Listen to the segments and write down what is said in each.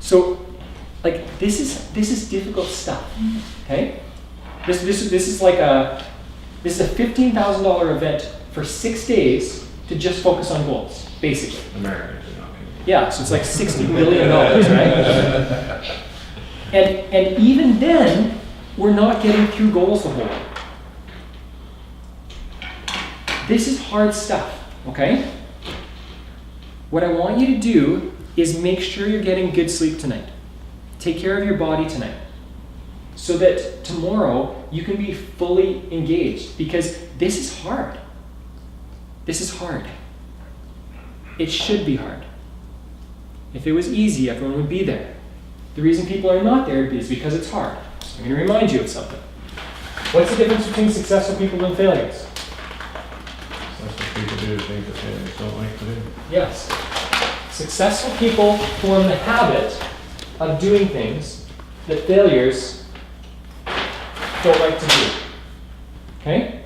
So, like, this is difficult stuff, okay? This is like this is a $15,000 event for 6 days to just focus on goals, basically. Americans are not Canadian. Yeah, so it's like $60 million, right? And even then, we're not getting through goals the whole way. This is hard stuff, okay? What I want you to do is make sure you're getting good sleep tonight. Take care of your body tonight, so that tomorrow you can be fully engaged, because this is hard. This is hard. It should be hard. If it was easy, everyone would be there. The reason people are not there is because it's hard. So I'm going to remind you of something. What's the difference between successful people and failures? That's what people do, things that they don't like to do. Yes. Successful people form the habit of doing things that failures don't like to do. Okay?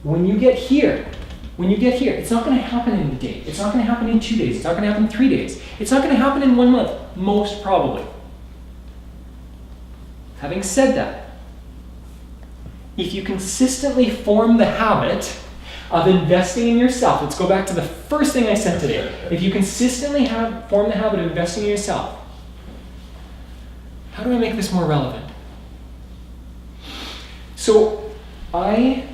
When you get here, it's not going to happen in a day. It's not going to happen in 2 days. It's not going to happen in 3 days. It's not going to happen in 1 month, most probably. Having said that, if you consistently form the habit of investing in yourself, let's go back to the first thing I said today. If you consistently form the habit of investing in yourself, how do I make this more relevant? So I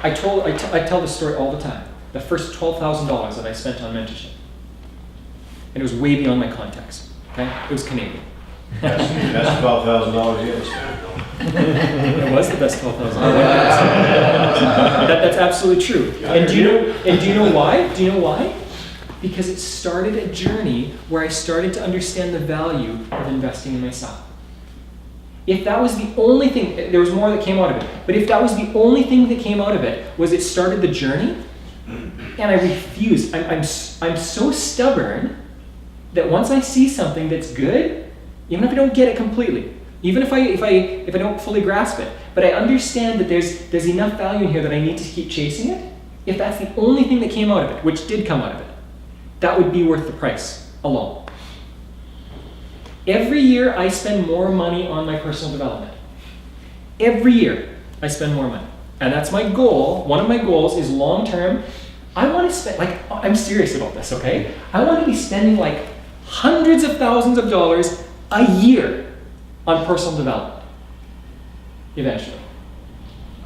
tell this story all the time. The first $12,000 that I spent on mentorship. And it was way beyond my context. Okay? It was Canadian. That's $12,000 you ever spent. It was the best $12,000. That's absolutely true. And do you know why? Do you know why? Because it started a journey where I started to understand the value of investing in myself. If that was the only thing, there was more that came out of it, but if that was the only thing that came out of it, was it started the journey, and I refused. I'm so stubborn that once I see something that's good, even if I don't get it completely, even if I don't fully grasp it, but I understand that there's enough value in here that I need to keep chasing it, if that's the only thing that came out of it, which did come out of it, that would be worth the price alone. Every year I spend more money on my personal development. Every year I spend more money. And that's my goal. One of my goals is long term. I want to spend, like, I'm serious about this, okay? I want to be spending like hundreds of thousands of dollars a year on personal development. Eventually.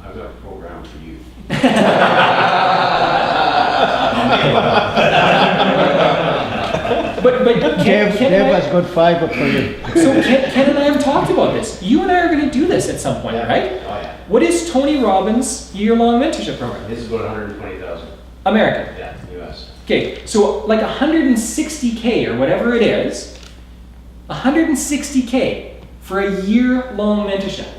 I've got a program for you. But Ken has good fiber for you. So Ken and I have talked about this. You and I are going to do this at some point, right? Oh, yeah. What is Tony Robbins' year-long mentorship program? This is about 120,000. American. Yeah, US. Okay, so like 160K or whatever it is, 160K for a year-long mentorship.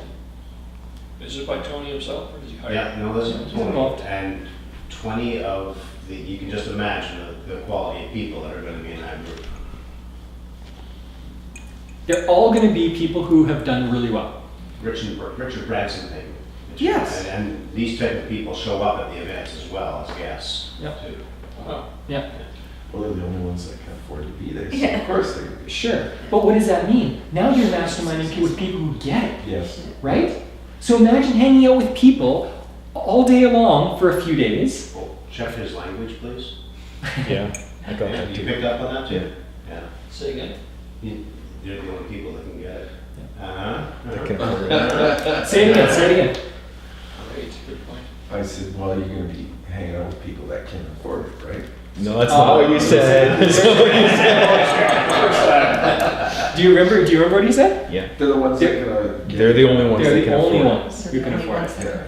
Is it by Tony himself, or does he hire? Yeah, no, this is involved. 20, and 20 of the, you can just imagine the quality of people that are going to be in that group. They're all going to be people who have done really well. Richard Branson thing. Yes. And these type of people show up at the events as well as guests, Yep. too. Wow. Yeah, Well, they're the only ones that can afford to be there, so Yeah. of course they're gonna be. sure. But what does that mean? Now you're masterminding with people who get it, Yes. right? So imagine hanging out with people all day long for a few days. Oh, check his language, please. Yeah, I got that You too. picked up on that too? Yeah. Say again? You're the only people that can get it. That can afford it. Say it again. Great, good point. I said, well, you're gonna be hanging out with people that can afford it, right? No, that's not what you said. That's not what you said. Do you remember what he said? Yeah, They're the ones that can. they're the only ones They're that the can only afford it. ones who can afford it. Yeah.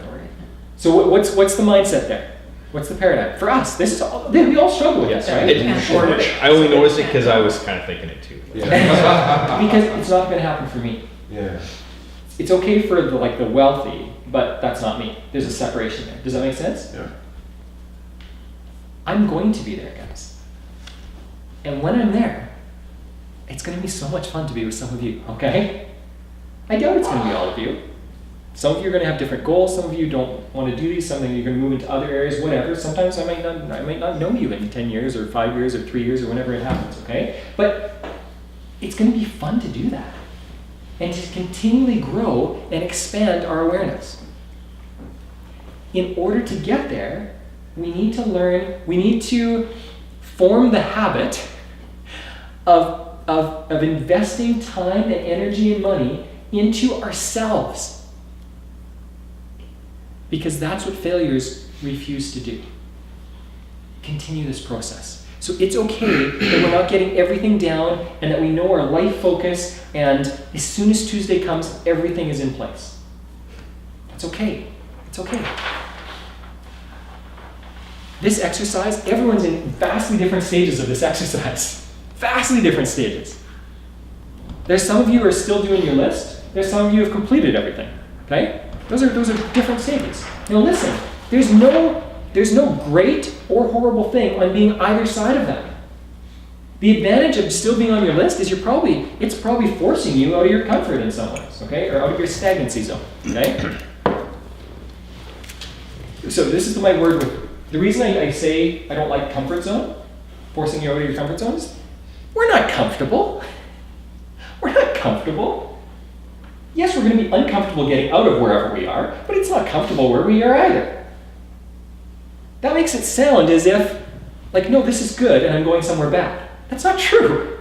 So what's the mindset there? What's the paradigm? For us, this is all, we all struggle with this, right? I only noticed it because I was kind of thinking it too. Yeah. Because it's not going to happen for me. Yeah. It's okay for the wealthy, but that's not me. There's a separation there. Does that make sense? Yeah. I'm going to be there, guys. And when I'm there, it's going to be so much fun to be with some of you, okay? I doubt it's going to be all of you. Some of you are going to have different goals. Some of you don't want to do these. Some of you are going to move into other areas, whatever. Sometimes I might not know you in 10 years or 5 years or 3 years or whenever it happens, okay? But it's going to be fun to do that and to continually grow and expand our awareness. In order to get there, we need to learn, we need to form the habit of investing time and energy and money into ourselves. Because that's what failures refuse to do. Continue this process. So it's okay that we're not getting everything down and that we know our life focus, and as soon as Tuesday comes, everything is in place. It's okay. It's okay. This exercise, everyone's in vastly different stages of this exercise. Vastly different stages. There's some of you who are still doing your list. There's some of you who have completed everything. Okay? Those are different stages. Now listen, there's no great or horrible thing on being either side of that. The advantage of still being on your list is it's probably forcing you out of your comfort in some ways, okay? Or out of your stagnancy zone, okay? So this is my word with, the reason I say I don't like comfort zone, forcing you out of your comfort zone, is we're not comfortable. We're not comfortable. Yes, we're going to be uncomfortable getting out of wherever we are, but it's not comfortable where we are either. That makes it sound as if, like, no, this is good and I'm going somewhere bad. That's not true.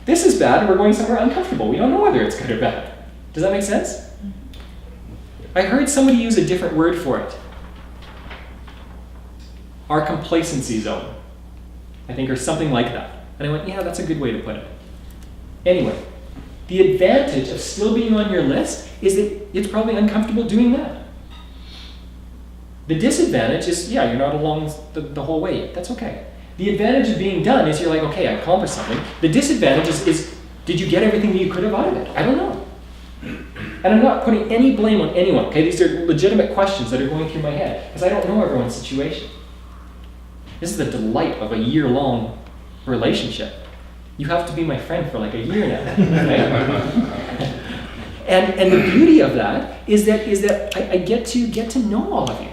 This is bad and we're going somewhere uncomfortable. We don't know whether it's good or bad. Does that make sense? I heard somebody use a different word for it. Our complacency zone, I think, or something like that. And I went, yeah, that's a good way to put it. Anyway, the advantage of still being on your list is that it's probably uncomfortable doing that. The disadvantage is, yeah, you're not along the whole way yet. That's okay. The advantage of being done is you're like, okay, I accomplished something. The disadvantage is did you get everything that you could have out of it? I don't know. And I'm not putting any blame on anyone, okay? These are legitimate questions that are going through my head because I don't know everyone's situation. This is the delight of a year-long relationship. You have to be my friend for like a year now. Right? and the beauty of that is that I get to know all of you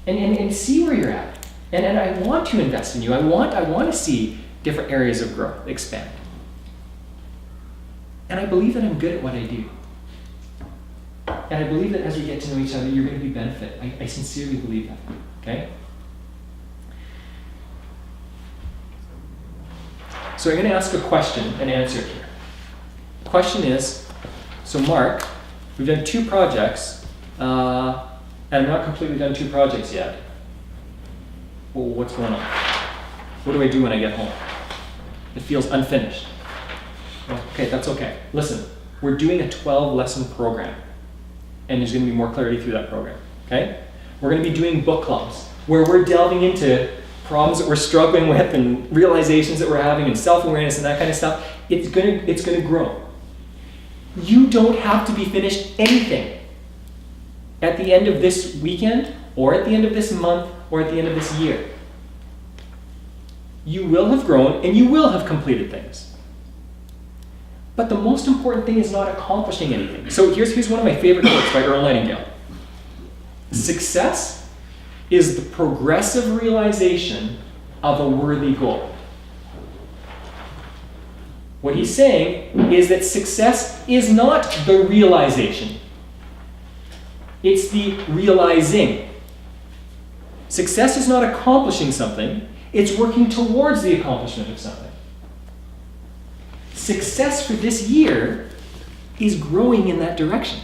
and see where you're at. And I want to invest in you. I want to see different areas of growth expand. And I believe that I'm good at what I do. And I believe that as we get to know each other, you're going to be benefit. I sincerely believe that. Okay? So I'm going to ask a question and answer it here. The question is, so Mark, we've done 2 projects, and I'm not completely done 2 projects yet. Well, what's going on? What do I do when I get home? It feels unfinished. Well, okay, that's okay. Listen, we're doing a 12-lesson program, and there's going to be more clarity through that program, okay? We're going to be doing book clubs, where we're delving into problems that we're struggling with and realizations that we're having and self-awareness and that kind of stuff. It's gonna grow. You don't have to be finished anything at the end of this weekend or at the end of this month or at the end of this year. You will have grown and you will have completed things. But the most important thing is not accomplishing anything. So here's one of my favorite quotes by Earl Nightingale. Success is the progressive realization of a worthy goal. What he's saying is that success is not the realization. It's the realizing. Success is not accomplishing something, it's working towards the accomplishment of something. Success for this year is growing in that direction.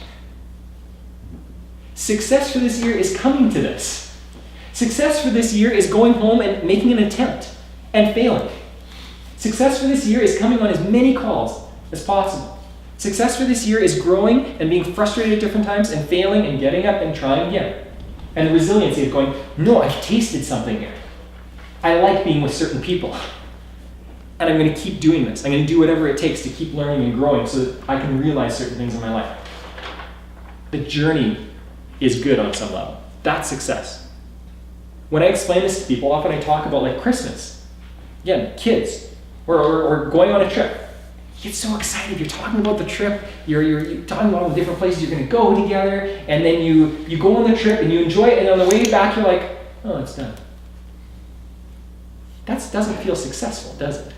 Success for this year is coming to this. Success for this year is going home and making an attempt and failing. Success for this year is coming on as many calls as possible. Success for this year is growing and being frustrated at different times and failing and getting up and trying again. And the resiliency of going, no, I've tasted something here. I like being with certain people. And I'm going to keep doing this. I'm going to do whatever it takes to keep learning and growing so that I can realize certain things in my life. The journey is good on some level. That's success. When I explain this to people, often I talk about like Christmas. Again, kids, or going on a trip. get so excited. You're talking about the trip. You're talking about all the different places you're going to go together. And then you go on the trip and you enjoy it. And on the way back, you're like, oh, it's done. That doesn't feel successful, does it?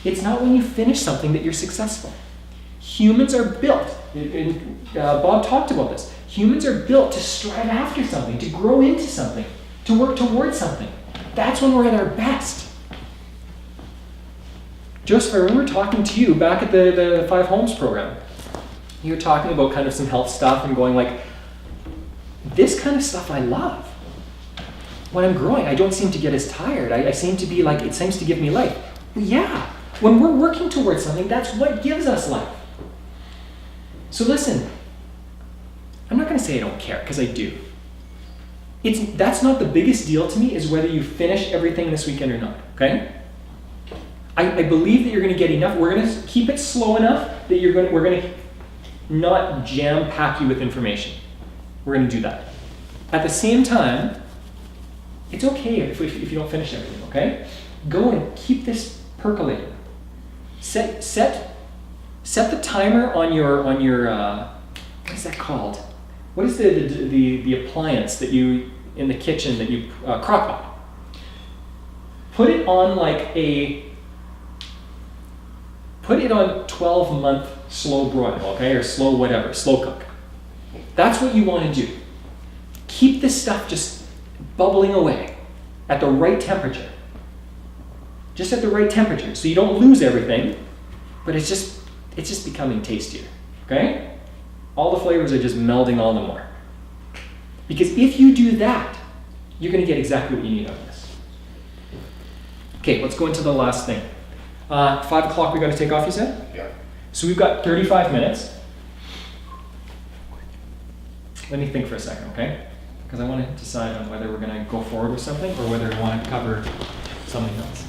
It's not when you finish something that you're successful. Humans are built, and Bob talked about this. Humans are built to strive after something, to grow into something, to work towards something. That's when we're at our best. Joseph, I remember talking to you back at the 5 Homes program. You were talking about kind of some health stuff and going like, this kind of stuff I love. When I'm growing, I don't seem to get as tired. I seem to be like, it seems to give me life. Well, yeah, when we're working towards something, that's what gives us life. So listen, I'm not going to say I don't care, because I do. That's not the biggest deal to me, is whether you finish everything this weekend or not, okay? I believe that you're going to get enough. We're going to keep it slow enough that we're going to not jam-pack you with information. We're going to do that. At the same time, it's okay if you don't finish everything, okay? Go and keep this percolating. Set the timer on your what is that called? What is the appliance that you in the kitchen that you crock pot? Put it on put it on 12-month slow broil, okay, or slow whatever, slow cook. That's what you want to do. Keep this stuff just bubbling away at the right temperature. Just at the right temperature, so you don't lose everything, but it's just becoming tastier, okay? All the flavors are just melding all the more. Because if you do that, you're going to get exactly what you need out of this. Okay, let's go into the last thing. 5 o'clock we got to take off, you said? Yeah. So we've got 35 minutes. Let me think for a second, okay? Because I want to decide on whether we're going to go forward with something or whether we want to cover something else.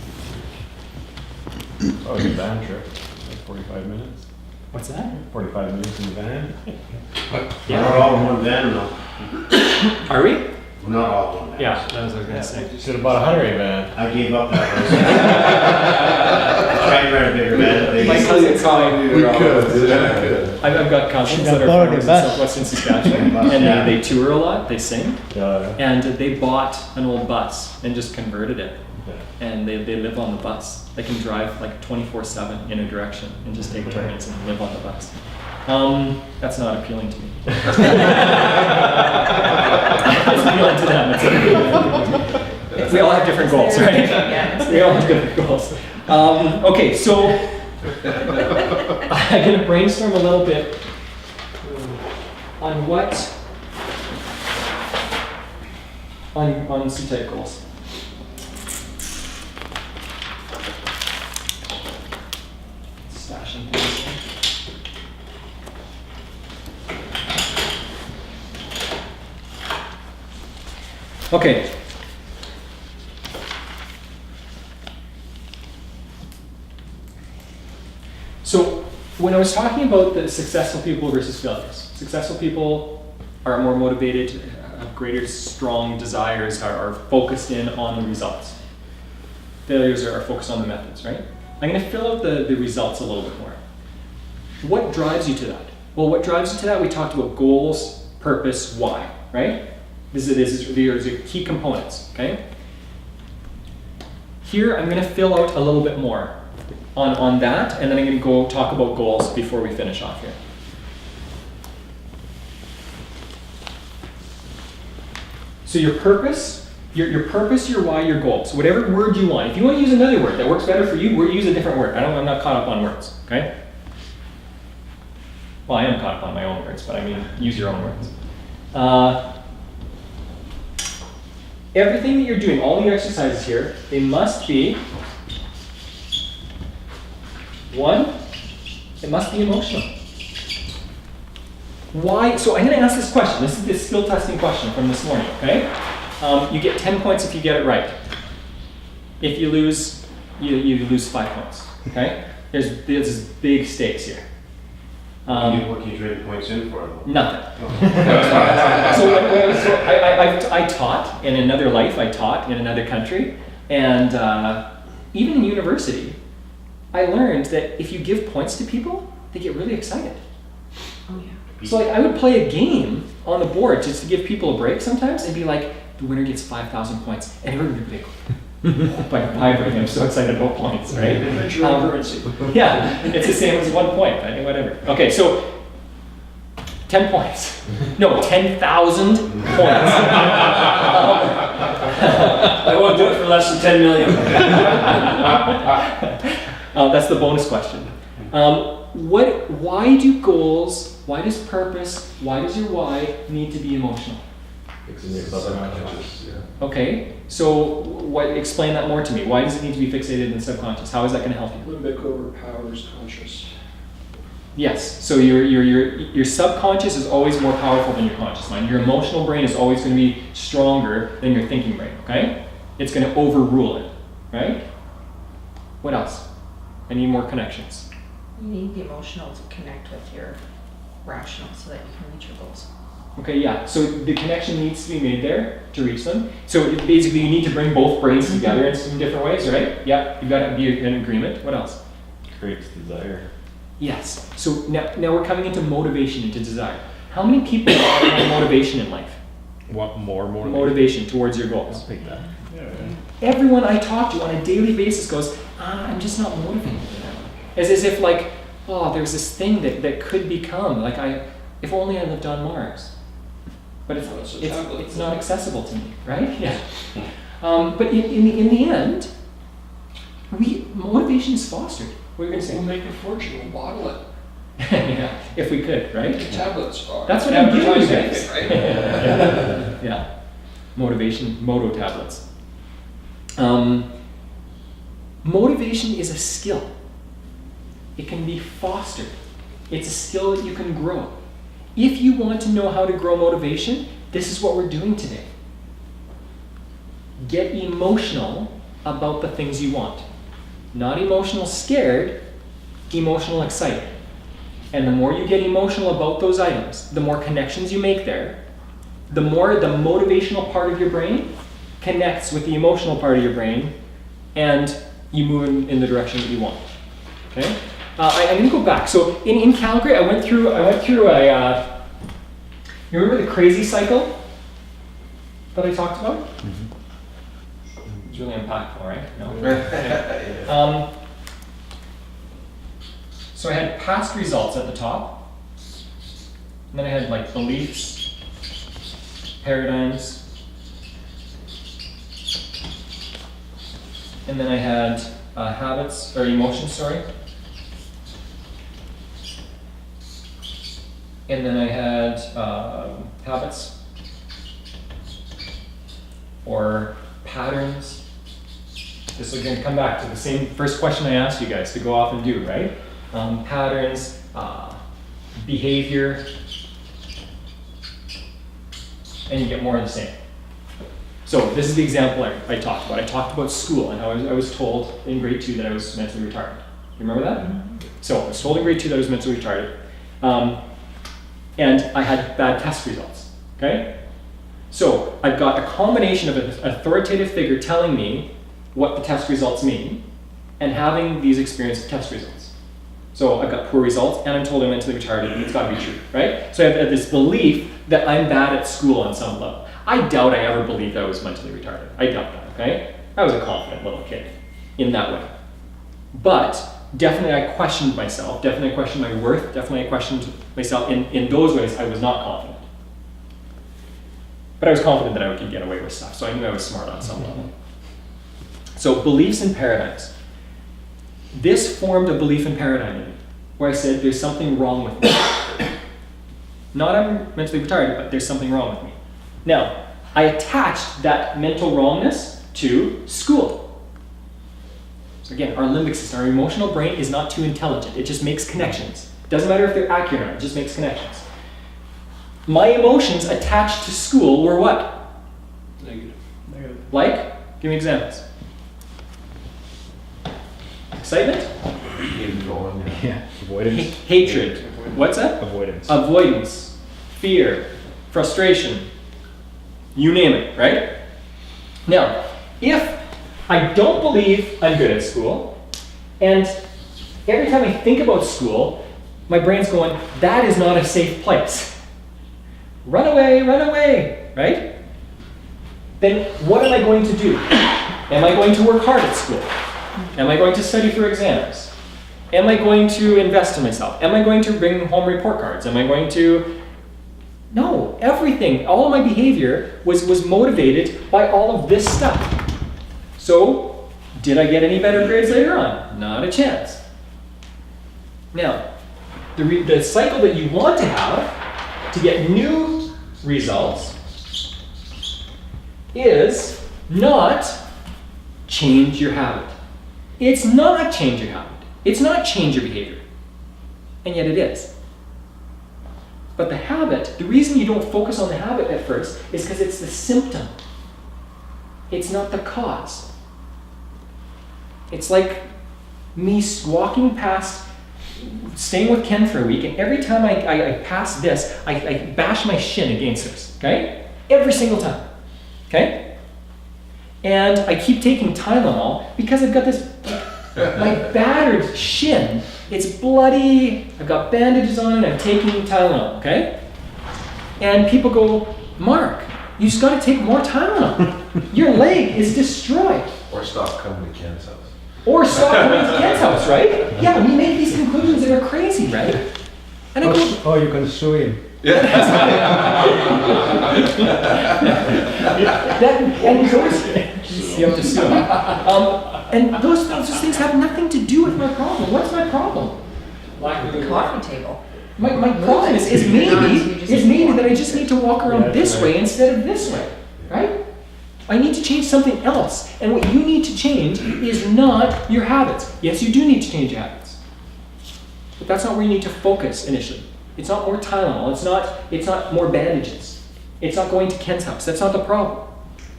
Oh, it's a van trip, like 45 minutes. What's that? 45 minutes in the van. We're not all in one van though. Are we? We're not all in one van. Yeah, that was what I was going to say. You should have bought a Huttery van. I gave up that race. I tried to rent a bigger van. My cousin's could. I've got cousins Should that have are borrowed from a bus. southwestern Saskatchewan, and they tour a lot, they sing, Yeah. and they bought an old bus and just converted it, Yeah. and they live on the bus. They can drive like 24/7 in a direction and just take turns and live on the bus. That's not appealing to me. It's appealing to them. It's appealing. We all have different goals, right? Yeah. We all have different goals. Okay, so I'm going to brainstorm a little bit on on some type goals. Stashing things here. Okay. So when I was talking about the successful people versus failures, successful people are more motivated, have greater strong desires, are focused in on the results. Failures are focused on the methods, right? I'm going to fill out the results a little bit more. What drives you to that? Well, what drives you to that? We talked about goals, purpose, why, right? These are key components, okay? Here, I'm going to fill out a little bit more on that, and then I'm going to go talk about goals before we finish off here. So your purpose, your purpose, your why, your goals, whatever word you want. If you want to use another word that works better for you, use a different word. I'm not caught up on words, okay? Well, I am caught up on my own words, but I mean, use your own words. Everything that you're doing, all the exercises here, they must be, one, it must be emotional. Why? So I'm going to ask this question. This is the skill testing question from this morning, okay? You get 10 points if you get it right. If you lose, you lose 5 points, okay? There's big stakes here. What can you trade the points in for? Nothing. I taught in another life. I taught in another country, and even in university, I learned that if you give points to people, they get really excited. Oh, yeah. So like I would play a game on the board just to give people a break sometimes and be like, the winner gets 5,000 points. And everyone would be like, by vibrating, I'm so excited about points, right? Virtual currency. Yeah, it's the same as 1 point, I think, whatever. Okay, so 10 points. No, 10,000 points. I won't do it for less than 10 million. That's the bonus question. Why do goals, why does purpose, why does your why need to be emotional? It's in your subconscious, yeah. Okay, so explain that more to me. Why does it need to be fixated in the subconscious? How is that going to help you? Limbic overpowers conscious. Yes, so your subconscious is always more powerful than your conscious mind. Your emotional brain is always going to be stronger than your thinking brain, okay? It's going to overrule it, right? What else? I need more connections. You need the emotional to connect with your rational so that you can reach your goals. Okay, yeah, so the connection needs to be made there to reach them. So basically you need to bring both brains together in some different ways, right? Yeah, you've got to be in agreement. What else? Creates desire. Yes, so now we're coming into motivation, into desire. How many people have motivation in life? Want more Motivation towards your goals. I'll take that. Yeah. Everyone I talk to on a daily basis goes, I'm just not motivated. As if like, oh, there's this thing that could become, like if only I lived on Mars. But Well, it's a tablet. it's not accessible to me, right? Yeah. But in the end, motivation is fostered. What are you going to We'll say? make a fortune, we'll bottle it. Yeah, if we could, right? The tablets are. That's what I'm giving you advertising, guys. right? Yeah. Motivation, moto tablets. Motivation is a skill. It can be fostered. It's a skill that you can grow. If you want to know how to grow motivation, this is what we're doing today. Get emotional about the things you want. Not emotional scared, emotional excited. And the more you get emotional about those items, the more connections you make there, the more the motivational part of your brain connects with the emotional part of your brain, and you move in the direction that you want. Okay? I'm going to go back. So in Calgary, I went through a. You remember the crazy cycle that I talked about? It's really impactful, right? No. So I had past results at the top, and then I had like beliefs, paradigms, and then I had habits or emotions, sorry. And then I had habits or patterns. This is going to come back to the same first question I asked you guys to go off and do, right? Patterns, behavior, and you get more of the same. So this is the example I talked about. I talked about school and how I was told in grade 2 that I was mentally retarded. You remember that? So I was told in grade 2 that I was mentally retarded. And I had bad test results, okay? So I've got a combination of an authoritative figure telling me what the test results mean and having these experienced test results. So I've got poor results and I'm told I'm mentally retarded and it's gotta be true, right? So I have this belief that I'm bad at school on some level. I doubt I ever believed I was mentally retarded. I doubt that, okay? I was a confident little kid in that way. But definitely I questioned myself, definitely I questioned my worth, definitely I questioned myself. In those ways, I was not confident. But I was confident that I could get away with stuff, so I knew I was smart on some level. So beliefs and paradigms. This formed a belief and paradigm in me, where I said there's something wrong with me. Not I'm mentally retarded, but there's something wrong with me. Now, I attached that mental wrongness to school. So again, our limbic system, our emotional brain is not too intelligent. It just makes connections. Doesn't matter if they're accurate or not, it just makes connections. My emotions attached to school were what? Negative. Like? Give me examples. Excitement? Keep going, yeah. Yeah. Avoidance. Hatred. What's that? Avoidance. Avoidance. Fear. Frustration. You name it, right? Now, if I don't believe I'm good at school, and every time I think about school, my brain's going, that is not a safe place. Run away, right? Then what am I going to do? Am I going to work hard at school? Am I going to study for exams? Am I going to invest in myself? Am I going to bring home report cards? Am I going to... No, everything, all of my behavior was motivated by all of this stuff. So, did I get any better grades later on? Not a chance. Now, the cycle that you want to have to get new results is not change your habit. It's not change your habit. It's not change your behavior. And yet it is. But the habit, the reason you don't focus on the habit at first is because it's the symptom. It's not the cause. It's like me walking past, staying with Ken for a week, and every time I pass this, I bash my shin against this, okay? Every single time, okay? And I keep taking Tylenol because I've got this, my battered shin, it's bloody, I've got bandages on it, I'm taking Tylenol, okay? And people go, Mark, you just gotta take more Tylenol. Your leg is destroyed. Or stop coming to Ken's house. Or stop coming to Ken's house, right? Yeah, we make these conclusions that are crazy, right? And I go, Oh, you can sue him. that, and those, you have to sue me. And those things have nothing to do with my problem. What's my problem? The coffee table. My problem is maybe that I just need to walk around this way instead of this way, right? I need to change something else. And what you need to change is not your habits. Yes, you do need to change your habits. But that's not where you need to focus initially. It's not more Tylenol. It's not more bandages. It's not going to Ken's house. That's not the problem.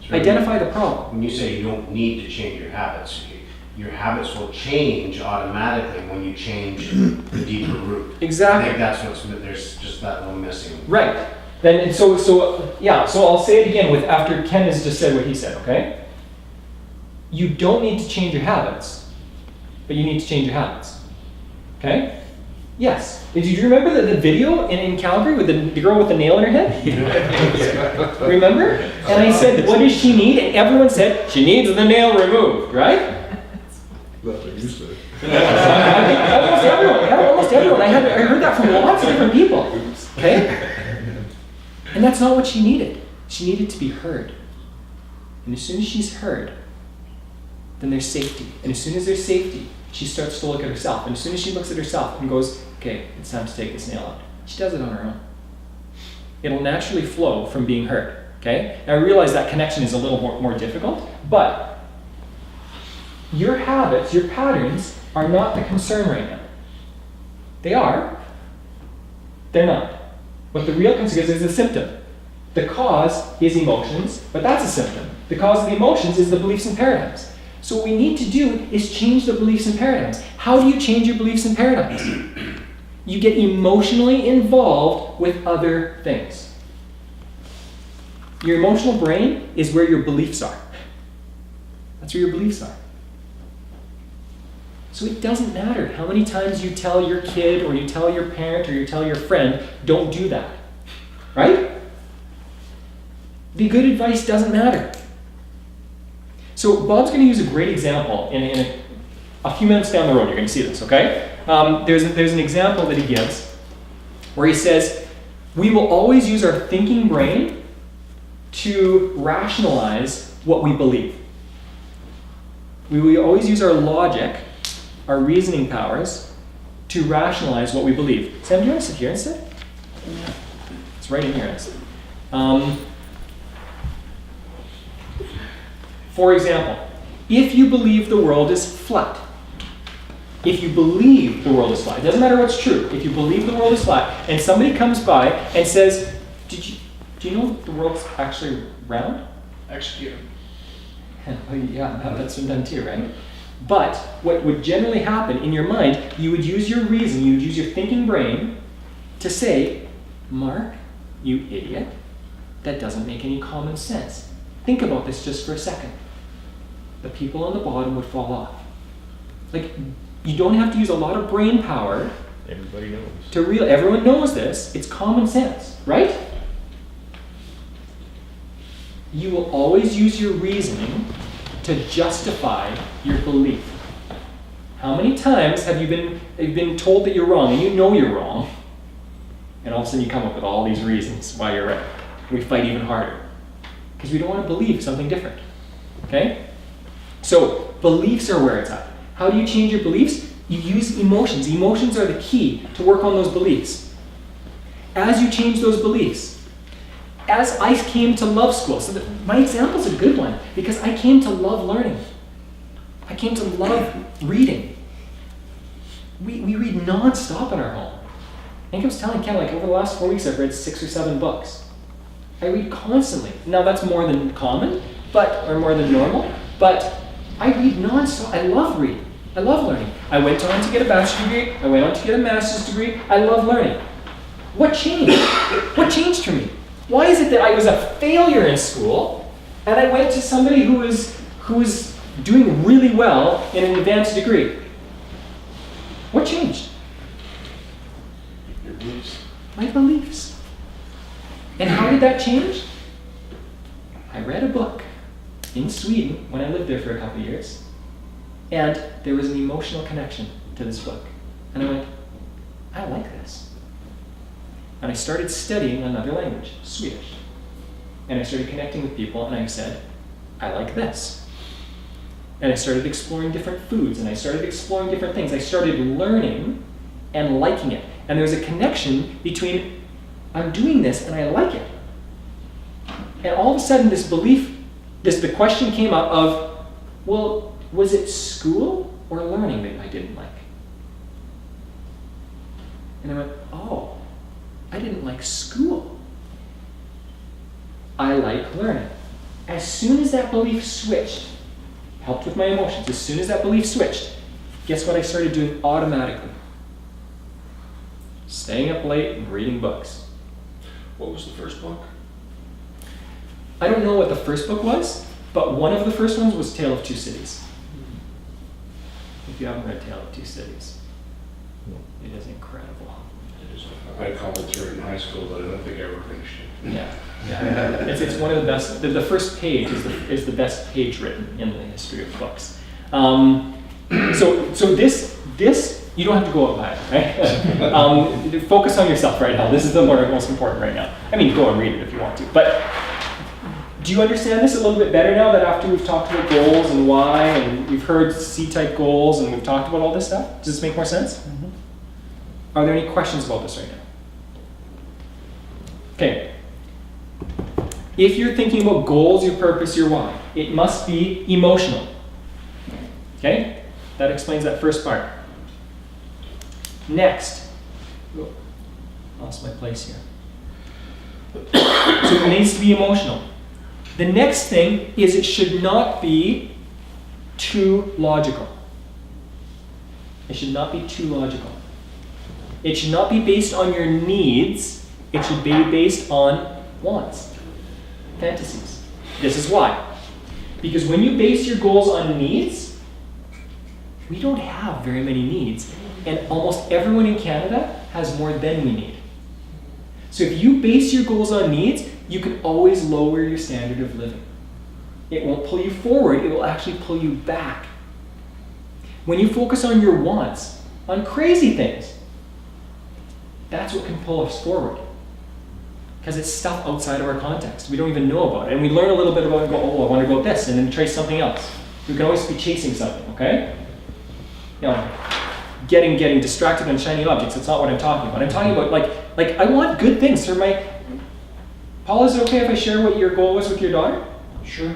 Sure. Identify the problem. When you say you don't need to change your habits will change automatically when you change the deeper root. Exactly. I think that's there's just that little missing. Right. Then and so I'll say it again with after Ken has just said what he said, okay? You don't need to change your habits, but you need to change your habits. Okay? Yes. Did you remember the video in Calgary with the girl with the nail in her head? Remember? And I said, what does she need? And everyone said, she needs the nail removed, right? That's what you said. Almost everyone. I heard that from lots of different people. Okay? And that's not what she needed. She needed to be heard. And as soon as she's heard, then there's safety. And as soon as there's safety, she starts to look at herself. And as soon as she looks at herself and goes, okay, it's time to take this nail out, she does it on her own. It'll naturally flow from being heard. Okay? Now I realize that connection is a little more difficult, but your habits, your patterns are not the concern right now. They are. They're not. But the real concern is a symptom. The cause is emotions, but that's a symptom. The cause of the emotions is the beliefs and paradigms. So what we need to do is change the beliefs and paradigms. How do you change your beliefs and paradigms? You get emotionally involved with other things. Your emotional brain is where your beliefs are. That's where your beliefs are. So it doesn't matter how many times you tell your kid or you tell your parent or you tell your friend, don't do that. Right? The good advice doesn't matter. So Bob's going to use a great example in a few minutes down the road. You're going to see this, okay? There's an example that he gives where he says, we will always use our thinking brain to rationalize what we believe. We will always use our logic, our reasoning powers, to rationalize what we believe. Sam, do you want to sit here instead? It's right in here. For example, if you believe the world is flat, it doesn't matter what's true, if you believe the world is flat, and somebody comes by and says, do you know the world's actually round? Execute. Well, yeah, that's been done too, right? But what would generally happen in your mind, you would use your reason, you would use your thinking brain to say, Mark, you idiot, that doesn't make any common sense. Think about this just for a second. The people on the bottom would fall off. Like, You don't have to use a lot of brain power Everybody knows. to everyone knows this. It's common sense, right? You will always use your reasoning to justify your belief. How many times have you been told that you're wrong and you know you're wrong, and all of a sudden you come up with all these reasons why you're right? We fight even harder because we don't want to believe something different. Okay? So beliefs are where it's at. How do you change your beliefs? You use emotions. Emotions are the key to work on those beliefs. As you change those beliefs, as I came to love school, so my example is a good one because I came to love learning. I came to love reading. We read non-stop in our home. I think I was telling Ken, like over the last 4 weeks, I've read 6 or 7 books. I read constantly. Now that's more than common, or more than normal, but I read non-stop. I love reading. I love learning. I went on to get a bachelor's degree. I went on to get a master's degree. I love learning. What changed? What changed for me? Why is it that I was a failure in school and I went to somebody who was doing really well in an advanced degree? What changed? Your beliefs. My beliefs. And how did that change? I read a book in Sweden when I lived there for a couple of years, and there was an emotional connection to this book. And I went, I like this. And I started studying another language, Swedish. And I started connecting with people, and I said, I like this. And I started exploring different foods, and I started exploring different things. I started learning and liking it. And there was a connection between, I'm doing this and I like it. And all of a sudden this belief, the question came up of, well, was it school or learning that I didn't like? And I went, oh, I didn't like school. I like learning. As soon as that belief switched, helped with my emotions, as soon as that belief switched, guess what I started doing automatically? Staying up late and reading books. What was the first book? I don't know what the first book was, but one of the first ones was Tale of Two Cities. If you haven't read Tale of Two Cities, it is incredible. I called it through in high school, but I don't think I ever finished it. Yeah. It's one of the best. The first page is the best page written in the history of books. So this you don't have to go out and buy it, right? Focus on yourself right now. This is the most important right now. I mean, go and read it if you want to. But do you understand this a little bit better now that after we've talked about goals and why, and we've heard C-type goals, and we've talked about all this stuff? Does this make more sense? Mm-hmm. Are there any questions about this right now? Okay. If you're thinking about goals, your purpose, your why, it must be emotional. Okay? That explains that first part. Next. Oh, lost my place here. So it needs to be emotional. The next thing is it should not be too logical. It should not be too logical. It should not be based on your needs. It should be based on wants, fantasies. This is why. Because when you base your goals on needs, we don't have very many needs. And almost everyone in Canada has more than we need. So if you base your goals on needs, you can always lower your standard of living. It won't pull you forward, it will actually pull you back. When you focus on your wants, on crazy things, that's what can pull us forward. Because it's stuff outside of our context. We don't even know about it. And we learn a little bit about it and go, oh, I wonder about this, and then trace something else. We can always be chasing something, okay? Now, getting distracted on shiny objects, that's not what I'm talking about. I'm talking about, like I want good things for my... Paul, is it okay if I share what your goal was with your daughter? Sure.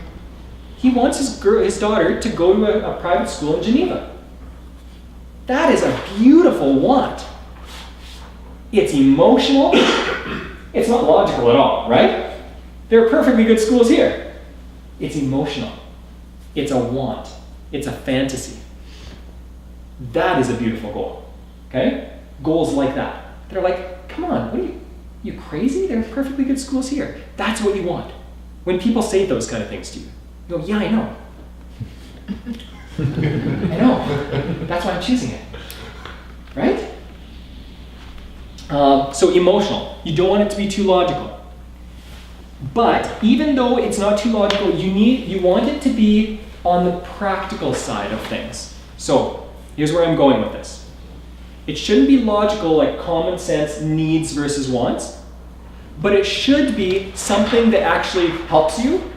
He wants his daughter to go to a private school in Geneva. That is a beautiful want. It's emotional. It's not logical at all, right? There are perfectly good schools here. It's emotional. It's a want. It's a fantasy. That is a beautiful goal, okay? Goals like that. They're like, come on, what are you crazy? There are perfectly good schools here. That's what you want. When people say those kind of things to you, you go, yeah, I know. I know. That's why I'm choosing it. Right? So emotional. You don't want it to be too logical. But even though it's not too logical, you want it to be on the practical side of things. So here's where I'm going with this. It shouldn't be logical like common sense needs versus wants, but it should be something that actually helps you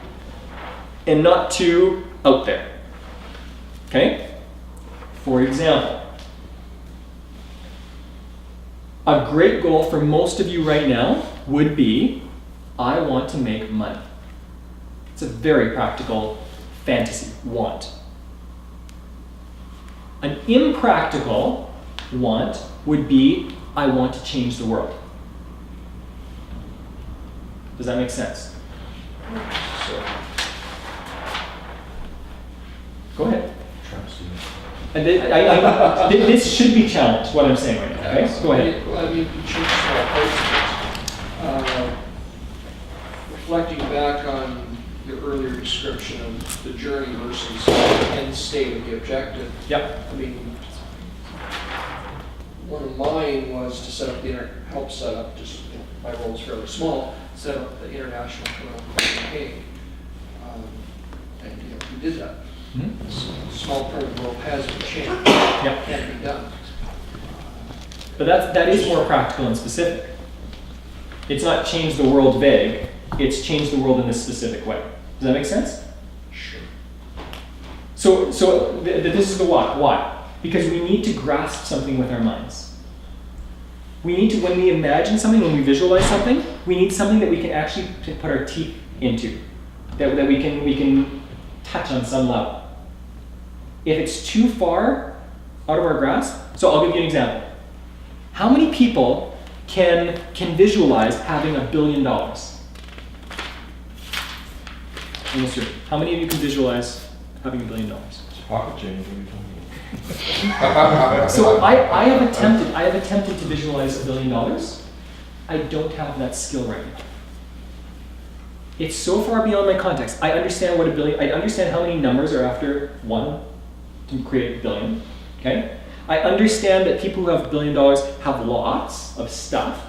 and not too out there. Okay? For example, a great goal for most of you right now would be, I want to make money. It's a very practical fantasy, want. An impractical want would be, I want to change the world. Does that make sense? So, Go ahead. Trust you. And this should be challenged, what I'm saying right now, okay? Go ahead. Well, I mean, you change small parts of it. Reflecting back on your earlier description of the journey versus the end state of the objective, Yep. I mean, one of mine was to set up help set up, just my role is fairly small, set up the International Criminal Court in Hague. And we did that. Mhm. A small part of the world has been changed, Yep. can be done. But that is more practical and specific. It's not change the world vague, it's change the world in this specific way. Does that make sense? Sure. So this is the why. Why? Because we need to grasp something with our minds. We need to, when we imagine something, when we visualize something, we need something that we can actually put our teeth into, that we can touch on some level. If it's too far out of our grasp, so I'll give you an example. How many people can visualize having $1 billion? In this room, how many of you can visualize having $1 billion? It's pocket change, what are you talking So I have attempted to visualize $1 billion. I don't have that skill right now. It's so far beyond my context. I understand what I understand how many numbers are after one to create a billion, okay? I understand that people who have $1 billion have lots of stuff,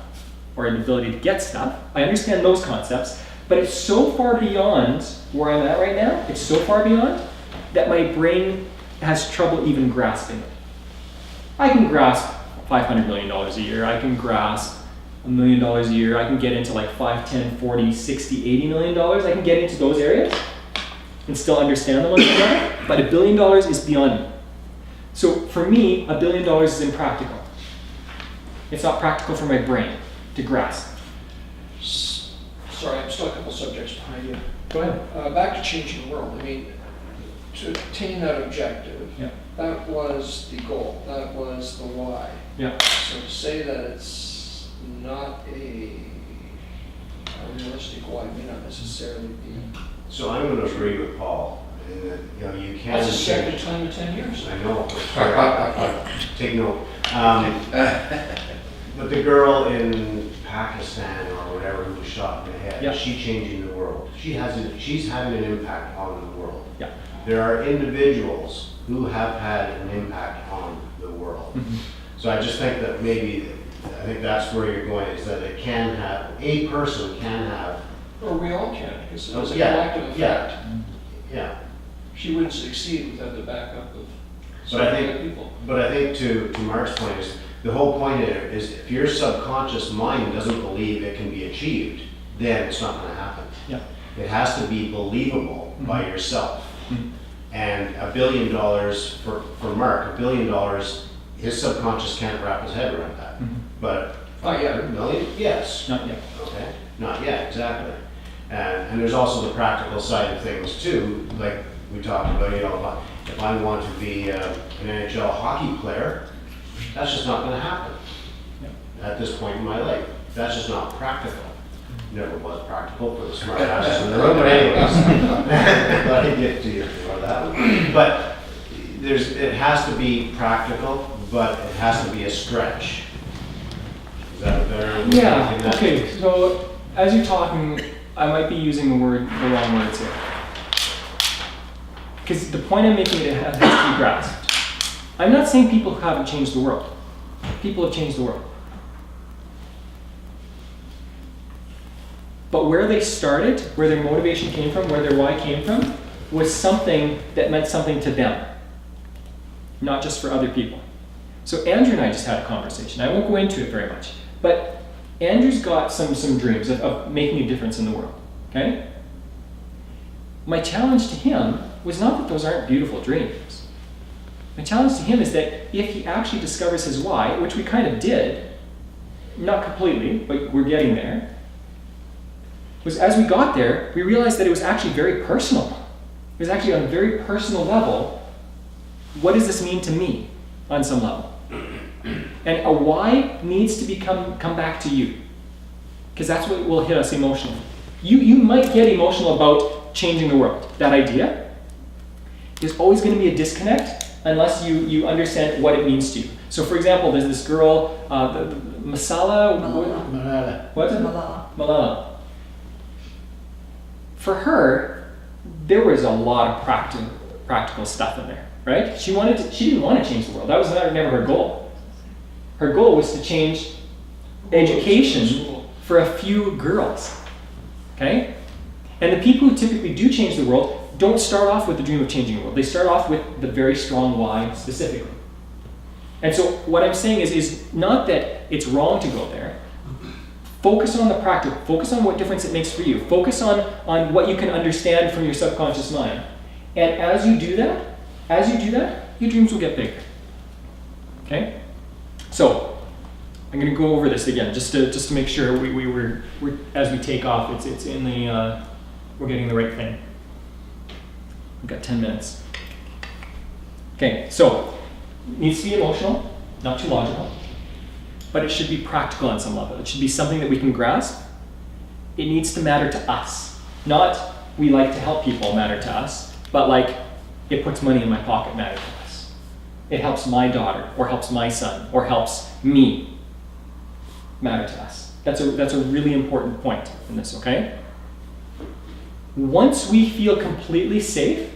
or an ability to get stuff. I understand those concepts, but it's so far beyond where I'm at right now, it's so far beyond, that my brain has trouble even grasping it. I can grasp $500 million a year, I can grasp $1 million a year, I can get into like 5, 10, 40, 60, $80 million, I can get into those areas and still understand them on the level, but $1 billion is beyond me. So for me, $1 billion is impractical. It's not practical for my brain to grasp. Sorry, I'm still a couple subjects behind you. Go ahead. Back to changing the world. I mean, to attain that objective, Yeah. that was the goal. That was the why. Yeah. So to say that it's not a realistic why may not necessarily be. So I'm going to agree with Paul, in that, you can. That's the second time in 10 years. I know. Take note. But the girl in Pakistan or whatever who was shot in the head, Yeah. she's changing the world. She's having an impact on the world. Yeah. There are individuals who have had an impact on the world. Mhm. So I just think that I think that's where you're going, is that a person can have, Or we all can, because it's a Yeah, collective yeah. effect. yeah. She wouldn't succeed without the backup of so But I many think- people. But I think to Mark's point is, the whole point here is if your subconscious mind doesn't believe it can be achieved, then it's not gonna happen. Yeah. It has to be believable by yourself. Mhm. And $1 billion for Mark, $1 billion, his subconscious can't wrap his head around that. Mhm. But Not yet. $1 million, yes. Not yet. Okay, not yet, exactly. And there's also the practical side of things too, like we talked about, if I want to be an NHL hockey player, that's just not gonna happen at this point in my life. That's just not practical. Never was practical for the smart asses in the room, but anyways. Let me get to you for that one. But it has to be practical, but it has to be a stretch. Is that a better way of Yeah, thinking that? okay, so as you're talking, I might be using the wrong words here. Because the point I'm making, it has to be grasped. I'm not saying people haven't changed the world. People have changed the world. But where they started, where their motivation came from, where their why came from, was something that meant something to them, not just for other people. So Andrew and I just had a conversation. I won't go into it very much, but Andrew's got some dreams of making a difference in the world, okay? My challenge to him was not that those aren't beautiful dreams. My challenge to him is that if he actually discovers his why, which we kind of did, not completely, but we're getting there, was as we got there, we realized that it was actually very personal. It was actually on a very personal level, what does this mean to me on some level? And a why needs to come back to you, because that's what will hit us emotionally. You might get emotional about changing the world. That idea is always going to be a disconnect unless you understand what it means to you. So for example, there's this girl, Masala, Malala. what? Malala. Malala. For her, there was a lot of practical stuff in there, right? She didn't want to change the world. That was never her goal. Her goal was to change education for a few girls, okay? And the people who typically do change the world don't start off with the dream of changing the world. They start off with the very strong why specifically. And so what I'm saying is not that it's wrong to go there. Focus on the practical. Focus on what difference it makes for you. Focus on what you can understand from your subconscious mind. And as you do that, your dreams will get bigger. Okay? So, I'm going to go over this again, just to make sure we're as we take off, it's in the we're getting the right thing. We've got 10 minutes. Okay, so it needs to be emotional, not too logical, but it should be practical on some level. It should be something that we can grasp. It needs to matter to us, not we like to help people matter to us, but like it puts money in my pocket matter to us. It helps my daughter, or helps my son, or helps me matter to us. That's a really important point in this, okay? Once we feel completely safe